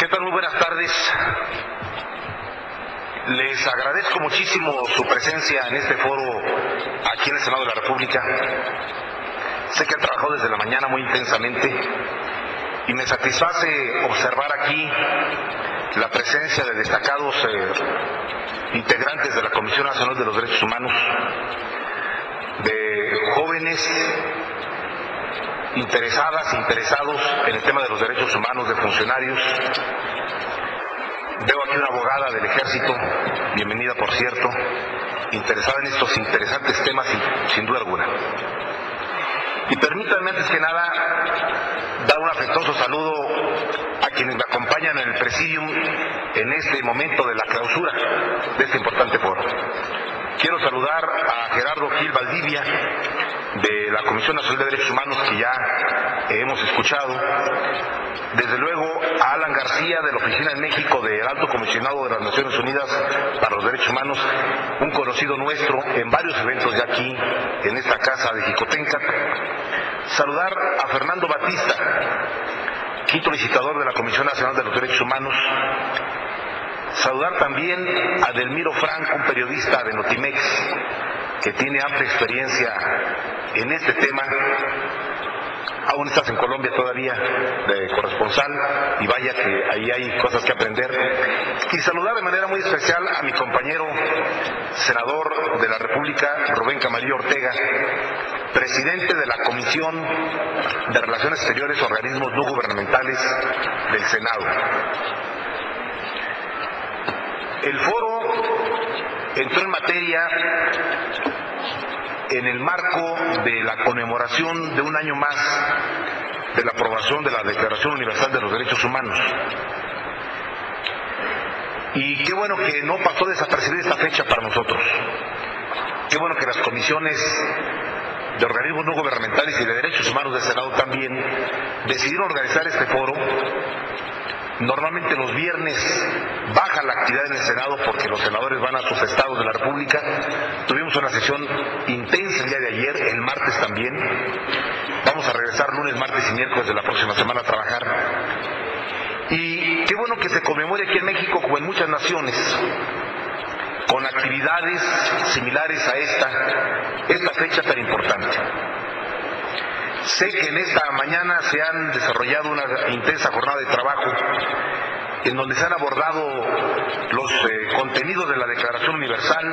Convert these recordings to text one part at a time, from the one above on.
¿Qué tal? Muy buenas tardes. Les agradezco muchísimo su presencia en este foro aquí en el Senado de la República. Sé que han trabajado desde la mañana muy intensamente y me satisface observar aquí la presencia de destacados integrantes de la Comisión Nacional de los Derechos Humanos, de jóvenes interesados en el tema de los derechos humanos, de funcionarios. Veo aquí una abogada del Ejército, bienvenida por cierto, interesada en estos interesantes temas sin duda alguna. Y permítanme antes que nada dar un afectuoso saludo a quienes me acompañan en el presidium en este momento de la clausura de este importante foro. Quiero saludar a Gerardo Gil Valdivia, de la Comisión Nacional de Derechos Humanos, que ya hemos escuchado. Desde luego a Alan García, de la Oficina en México del Alto Comisionado de las Naciones Unidas para los Derechos Humanos, un conocido nuestro en varios eventos de aquí, en esta casa de Jicotencat. Saludar a Fernando Batista, quinto licitador de la Comisión Nacional de los Derechos Humanos. Saludar también a Delmiro Franco, un periodista de Notimex, que tiene amplia experiencia en este tema. Aún estás en Colombia todavía de corresponsal y vaya que ahí hay cosas que aprender. Y saludar de manera muy especial a mi compañero senador de la República, Rubén Camarillo Ortega, presidente de la Comisión de Relaciones Exteriores, Organismos No Gubernamentales del Senado. El foro entró en materia en el marco de la conmemoración de un año más de la aprobación de la Declaración Universal de los Derechos Humanos. Y qué bueno que no pasó desapercibida esta fecha para nosotros. Qué bueno que las comisiones de organismos no gubernamentales y de derechos humanos del Senado también decidieron organizar este foro. Normalmente los viernes baja la actividad en el Senado porque los senadores van a sus estados de la República. Tuvimos una sesión intensa el día de ayer, el martes también. Vamos a regresar lunes, martes y miércoles de la próxima semana a trabajar. Y qué bueno que se conmemore aquí en México, como en muchas naciones, con actividades similares a esta fecha tan importante. Sé que en esta mañana se han desarrollado una intensa jornada de trabajo en donde se han abordado los contenidos de la Declaración Universal,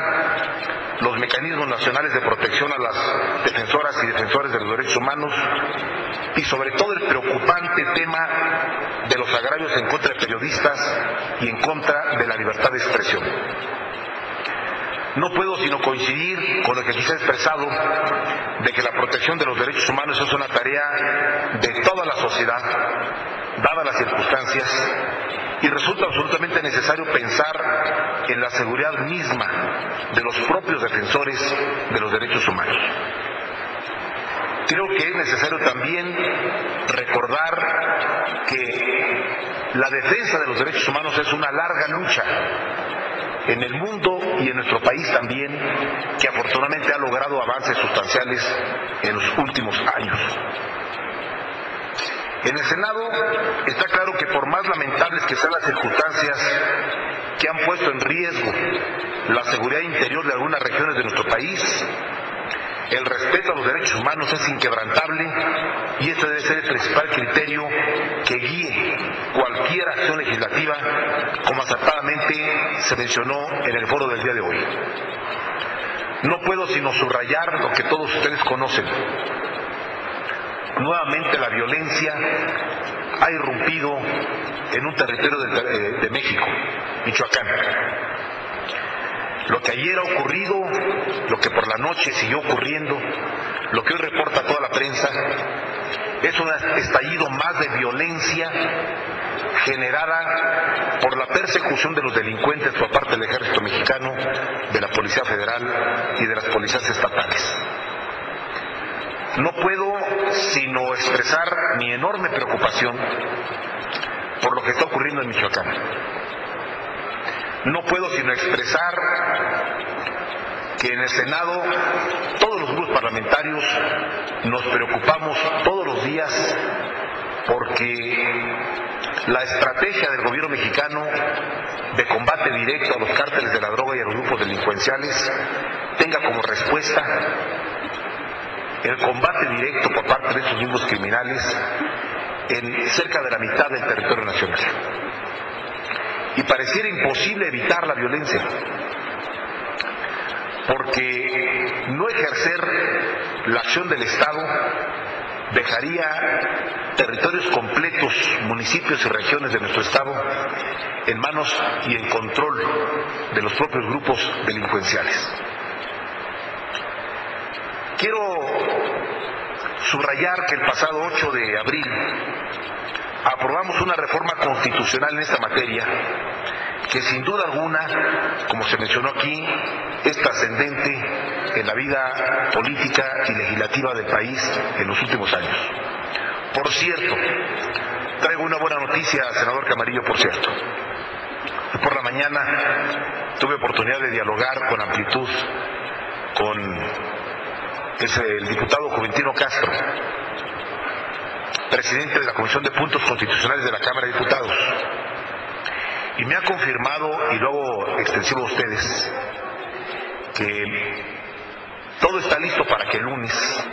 los mecanismos nacionales de protección a las defensoras y defensores de los derechos humanos y sobre todo el preocupante tema de los agravios en contra de periodistas y en contra de la libertad de expresión. No puedo sino coincidir con lo que aquí se ha expresado de que la protección de los derechos humanos es una tarea de toda la sociedad, dadas las circunstancias, y resulta absolutamente necesario pensar en la seguridad misma de los propios defensores de los derechos humanos. Creo que es necesario también recordar que la defensa de los derechos humanos es una larga lucha en el mundo y en nuestro país también, que afortunadamente ha logrado avances sustanciales en los últimos años. En el Senado está claro que por más lamentables que sean las circunstancias que han puesto en riesgo la seguridad interior de algunas regiones de nuestro país, el respeto a los derechos humanos es inquebrantable y este debe ser el principal criterio que guíe cualquier acción legislativa, como acertadamente se mencionó en el foro del día de hoy. No puedo sino subrayar lo que todos ustedes conocen. Nuevamente la violencia ha irrumpido en un territorio de México, Michoacán. Lo que ayer ha ocurrido, lo que por la noche siguió ocurriendo, lo que hoy reporta toda la prensa, es un estallido más de violencia generada por la persecución de los delincuentes por parte del Ejército Mexicano, de la Policía Federal y de las policías estatales. No puedo sino expresar mi enorme preocupación por lo que está ocurriendo en Michoacán. No puedo sino expresar que en el Senado todos los grupos parlamentarios nos preocupamos todos los días porque la estrategia del gobierno mexicano de combate directo a los cárteles de la droga y a los grupos delincuenciales tenga como respuesta el combate directo por parte de esos mismos criminales en cerca de la mitad del territorio nacional. Y pareciera imposible evitar la violencia, porque no ejercer la acción del Estado dejaría territorios completos, municipios y regiones de nuestro Estado en manos y en control de los propios grupos delincuenciales. Quiero subrayar que el pasado 8 de abril aprobamos una reforma constitucional en esta materia que sin duda alguna, como se mencionó aquí, es trascendente en la vida política y legislativa del país en los últimos años. Por cierto, traigo una buena noticia, senador Camarillo, por cierto. Por la mañana tuve oportunidad de dialogar con amplitud con el diputado Juventino Castro, presidente de la Comisión de Puntos Constitucionales de la Cámara de Diputados, y me ha confirmado, y luego extensivo a ustedes, que todo está listo para que el lunes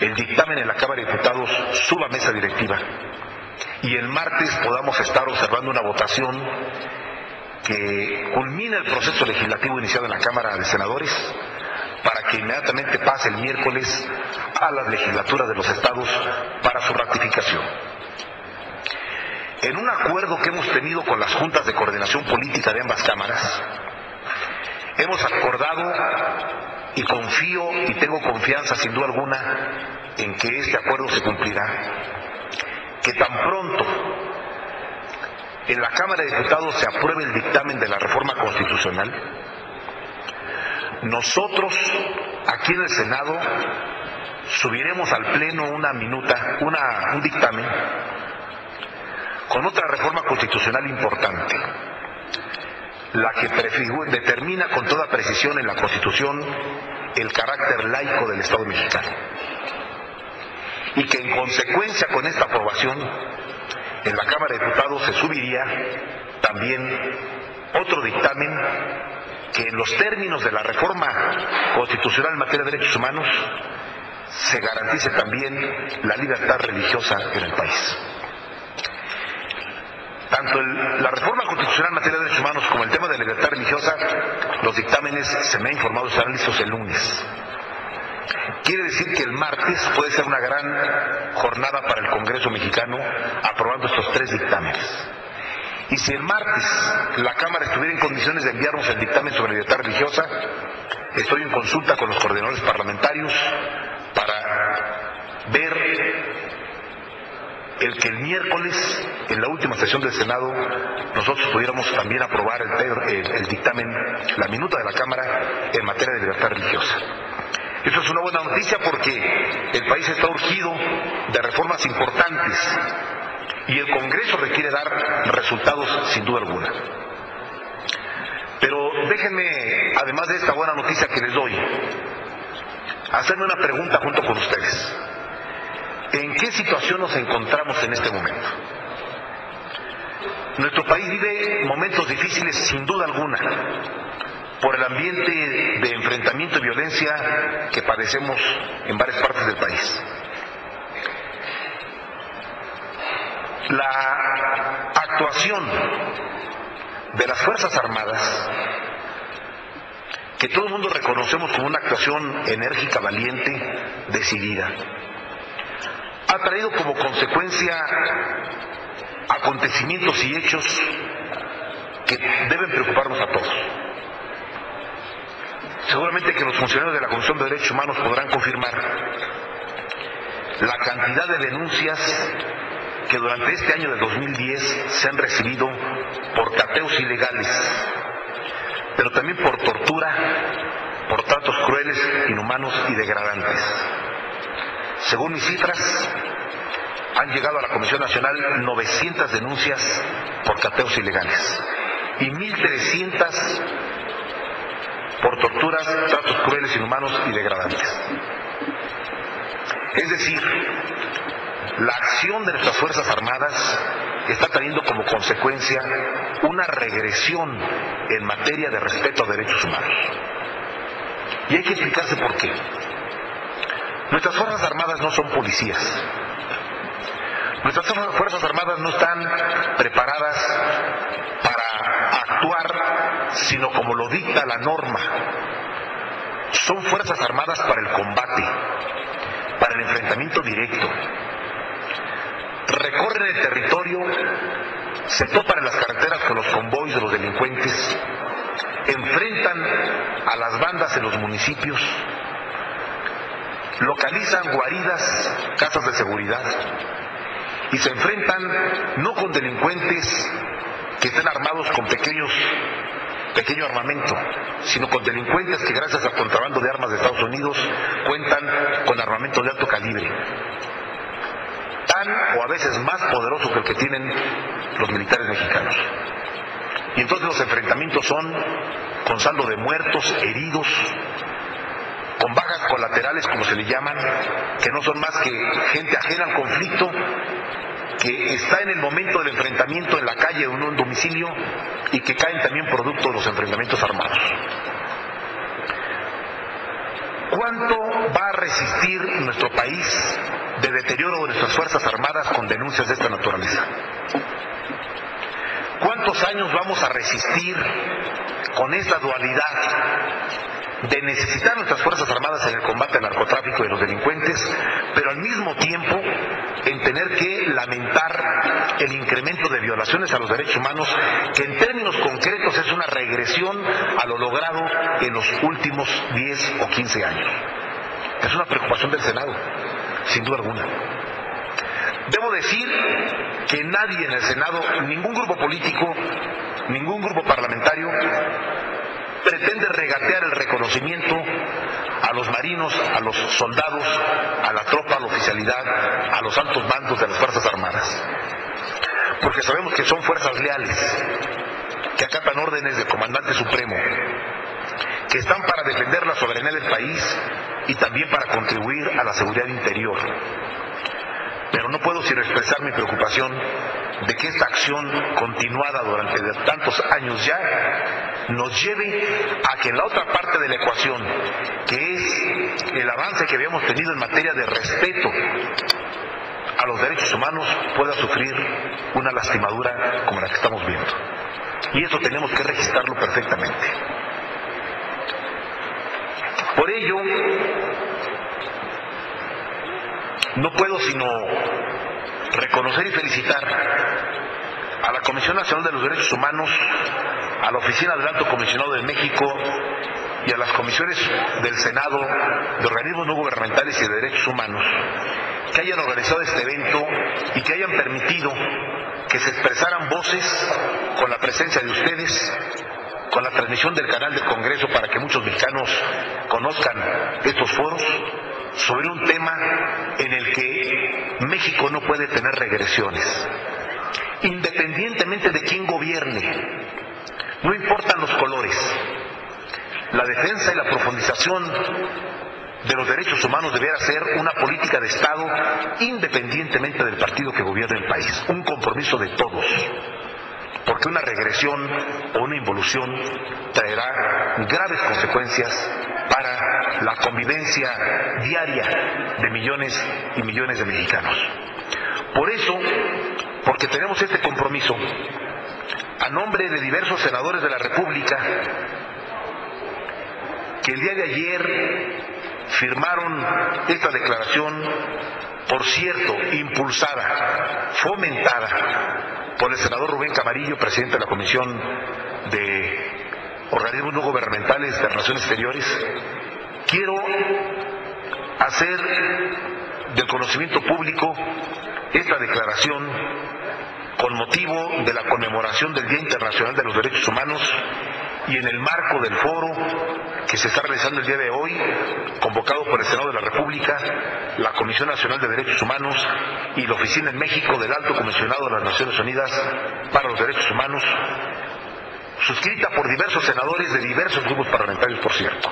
el dictamen en la Cámara de Diputados suba a mesa directiva y el martes podamos estar observando una votación que culmine el proceso legislativo iniciado en la Cámara de Senadores para que inmediatamente pase el miércoles a las legislaturas de los estados para su ratificación. En un acuerdo que hemos tenido con las juntas de coordinación política de ambas cámaras, hemos acordado, y confío y tengo confianza sin duda alguna en que este acuerdo se cumplirá, que tan pronto en la Cámara de Diputados se apruebe el dictamen de la reforma constitucional, nosotros aquí en el Senado subiremos al Pleno un dictamen con otra reforma constitucional importante, la que determina con toda precisión en la Constitución el carácter laico del Estado mexicano, y que en consecuencia con esta aprobación en la Cámara de Diputados se subiría también otro dictamen que en los términos de la reforma constitucional en materia de derechos humanos se garantice también la libertad religiosa en el país. Tanto la reforma constitucional en materia de derechos humanos como el tema de la libertad religiosa, los dictámenes, se me ha informado, estarán listos el lunes. Quiere decir que el martes puede ser una gran jornada para el Congreso mexicano aprobando estos 3 dictámenes. Y si el martes la Cámara estuviera en condiciones de enviarnos el dictamen sobre libertad religiosa, estoy en consulta con los coordinadores parlamentarios para ver el que el miércoles, en la última sesión del Senado, nosotros pudiéramos también aprobar el dictamen, la minuta de la Cámara en materia de libertad religiosa. Eso es una buena noticia porque el país está urgido de reformas importantes y el Congreso requiere dar resultados sin duda alguna. Pero déjenme, además de esta buena noticia que les doy, hacerme una pregunta junto con ustedes. ¿En qué situación nos encontramos en este momento? Nuestro país vive momentos difíciles sin duda alguna por el ambiente de enfrentamiento y violencia que padecemos en varias partes del país. La actuación de las Fuerzas Armadas, que todo el mundo reconocemos como una actuación enérgica, valiente, decidida, ha traído como consecuencia acontecimientos y hechos que deben preocuparnos a todos. Seguramente que los funcionarios de la Comisión de Derechos Humanos podrán confirmar la cantidad de denuncias que durante este año de 2010 se han recibido por cateos ilegales, pero también por tortura, por tratos crueles, inhumanos y degradantes. Según mis cifras, han llegado a la Comisión Nacional 900 denuncias por cateos ilegales y 1.300 por torturas, tratos crueles, inhumanos y degradantes. Es decir, la acción de nuestras Fuerzas Armadas está trayendo como consecuencia una regresión en materia de respeto a derechos humanos. Y hay que explicarse por qué. Nuestras Fuerzas Armadas no son policías. Nuestras Fuerzas Armadas no están preparadas para actuar sino como lo dicta la norma. Son Fuerzas Armadas para el combate, para el enfrentamiento directo. Recorren el territorio, se topan en las carreteras con los convoys de los delincuentes, enfrentan a las bandas en los municipios, localizan guaridas, casas de seguridad, y se enfrentan no con delincuentes que estén armados con pequeño armamento, sino con delincuentes que gracias al contrabando de armas de Estados Unidos cuentan con armamento de alto calibre, tan o a veces más poderoso que el que tienen los militares mexicanos. Y entonces los enfrentamientos son con saldo de muertos, heridos, con bajas colaterales, como se le llaman, que no son más que gente ajena al conflicto, que está en el momento del enfrentamiento en la calle o en un domicilio y que caen también producto de los enfrentamientos armados. ¿Cuánto va a resistir nuestro país de deterioro de nuestras Fuerzas Armadas con denuncias de esta naturaleza? ¿Cuántos años vamos a resistir con esta dualidad de necesitar nuestras Fuerzas Armadas en el combate al narcotráfico y a los delincuentes, pero al mismo tiempo en tener que lamentar el incremento de violaciones a los derechos humanos, que en términos concretos es una regresión a lo logrado en los últimos 10 o 15 años? Es una preocupación del Senado, sin duda alguna. Debo decir que nadie en el Senado, ningún grupo político, ningún grupo parlamentario, pretende regatear el reconocimiento a los marinos, a los soldados, a la tropa, a la oficialidad, a los altos mandos de las Fuerzas Armadas. Porque sabemos que son fuerzas leales, que acatan órdenes del comandante supremo, que están para defender la soberanía del país y también para contribuir a la seguridad interior. Pero no puedo sino expresar mi preocupación de que esta acción continuada durante tantos años ya nos lleve a que en la otra parte de la ecuación, que es el avance que habíamos tenido en materia de respeto a los derechos humanos, pueda sufrir una lastimadura como la que estamos viendo. Y eso tenemos que registrarlo perfectamente. Por ello, no puedo sino reconocer y felicitar a la Comisión Nacional de los Derechos Humanos, a la Oficina del Alto Comisionado de México y a las comisiones del Senado de organismos no gubernamentales y de derechos humanos que hayan organizado este evento y que hayan permitido que se expresaran voces con la presencia de ustedes, con la transmisión del canal del Congreso para que muchos mexicanos conozcan estos foros sobre un tema en el que México no puede tener regresiones, independientemente de quién gobierne. No importan los colores. La defensa y la profundización de los derechos humanos debiera ser una política de Estado independientemente del partido que gobierne el país, un compromiso de todos, porque una regresión o una involución traerá graves consecuencias para la convivencia diaria de millones y millones de mexicanos. Por eso, porque tenemos este compromiso, a nombre de diversos senadores de la República, que el día de ayer firmaron esta declaración, por cierto, impulsada, fomentada por el senador Rubén Camarillo, presidente de la Comisión de Organismos No Gubernamentales de Relaciones Exteriores, quiero hacer del conocimiento público esta declaración con motivo de la conmemoración del Día Internacional de los Derechos Humanos y en el marco del foro que se está realizando el día de hoy, convocado por el Senado de la República, la Comisión Nacional de Derechos Humanos y la Oficina en México del Alto Comisionado de las Naciones Unidas para los Derechos Humanos, suscrita por diversos senadores de diversos grupos parlamentarios, por cierto.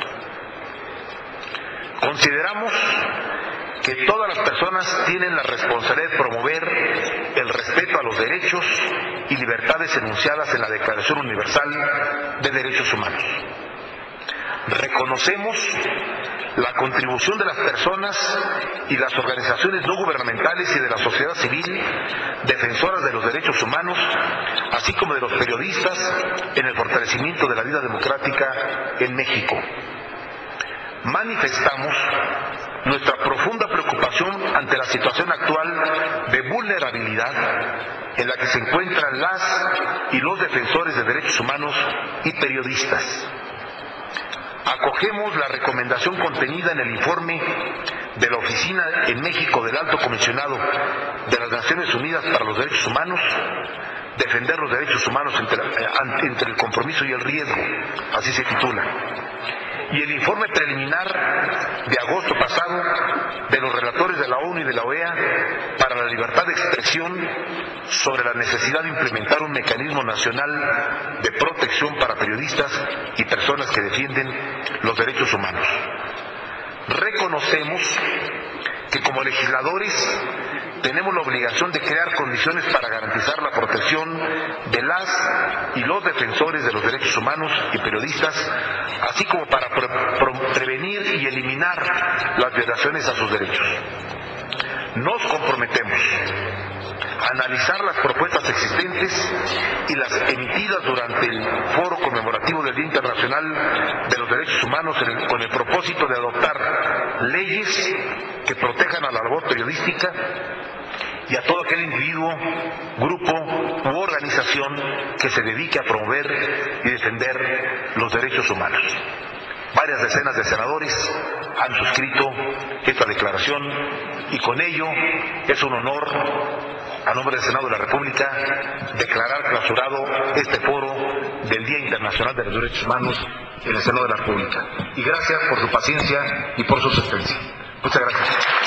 Consideramos que todas las personas tienen la responsabilidad de promover el respeto a los derechos y libertades enunciadas en la Declaración Universal de Derechos Humanos. Reconocemos la contribución de las personas y las organizaciones no gubernamentales y de la sociedad civil defensoras de los derechos humanos, así como de los periodistas en el fortalecimiento de la vida democrática en México. Manifestamos nuestra profunda preocupación ante la situación actual de vulnerabilidad en la que se encuentran las y los defensores de derechos humanos y periodistas. Acogemos la recomendación contenida en el informe de la Oficina en México del Alto Comisionado de las Naciones Unidas para los Derechos Humanos, defender los derechos humanos entre el compromiso y el riesgo, así se titula, y el informe preliminar de agosto pasado de los relatores de la ONU y de la OEA para la libertad de expresión sobre la necesidad de implementar un mecanismo nacional de protección para periodistas y personas que defienden los derechos humanos. Reconocemos que como legisladores tenemos la obligación de crear condiciones para garantizar la protección de las y los defensores de los derechos humanos y periodistas, así como para prevenir y eliminar las violaciones a sus derechos. Nos comprometemos a analizar las propuestas existentes y las emitidas durante el foro conmemorativo del Día Internacional de los Derechos Humanos con el propósito de adoptar leyes que protejan a la labor periodística y a todo aquel individuo, grupo u organización que se dedique a promover y defender los derechos humanos. Varias decenas de senadores han suscrito esta declaración y con ello es un honor, a nombre del Senado de la República, declarar clausurado este foro del Día Internacional de los Derechos Humanos en el Senado de la República. Y gracias por su paciencia y por su asistencia. Muchas gracias.